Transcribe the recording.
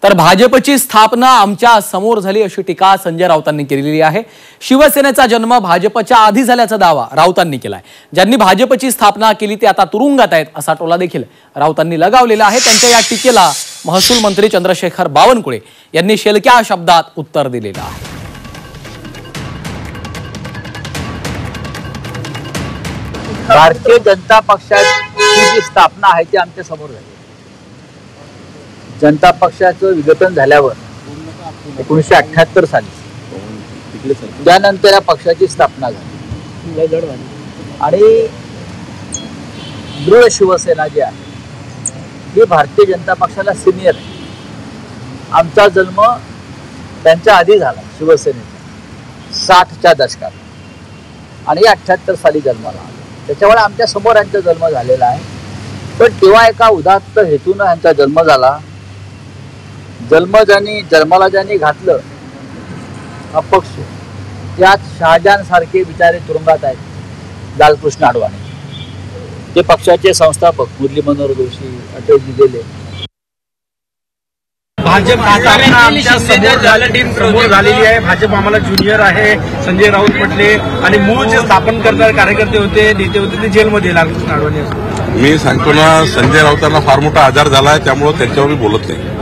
तर भाजपची स्थापना आमच्या समोर झाली अशी टीका संजय राऊतांनी केलेली आहे। शिवसेनेचा जन्म भाजपच्या आधी झाल्याचा दावा राऊतांनी केलाय। ज्यांनी भाजपची स्थापना केली ते आता तुरुंगात आहेत असा टोला देखील राऊतांनी लगावलेला आहे। त्यांच्या या टीकेला महसूल मंत्री चंद्रशेखर बावनकुळे यांनी शेलक्या शब्दात उत्तर दिलेलं आहे। भारतीय जनता पक्षाची जी स्थापना आहे ती आमच्या समोर झाली। जनता पक्षाचं विघटन झाल्यावर 1978 साली त्यानंतर या पक्षाची स्थापना झाली आणि दृढ शिवसेना जी आहे ही भारतीय जनता पक्षाला सिनियर आहे। आमचा जन्म त्यांच्या आधी झाला शिवसेनेचा 60च्या दशकात आणि 78 साली जन्माला आला। त्याच्यामुळे आमच्या समोर यांचा जन्म झालेला आहे। पण तेव्हा एका उदात्त हेतून यांचा जन्म झाला। जन्माला ज्यांनी घातलं अपक्ष त्यात शहाजहान सारखे बिचारे तुरुंगात आहेत। लालकृष्ण अडवाणी ते पक्षाचे संस्थापक मुरली मनोहर जोशी अटक दिलेले भाजप स्थापना आमच्या समोर झालेली आहे। भाजप आम्हाला ज्युनियर आहे। संजय राऊत म्हटले आणि मूळ जे स्थापन करणारे कार्यकर्ते होते नेते होते ते जेलमध्ये लालकृष्ण अडवाणी। मी सांगतो ना, संजय राऊतांना फार मोठा आजार झाला आहे, त्यामुळे त्यांच्यावर मी बोलत नाही।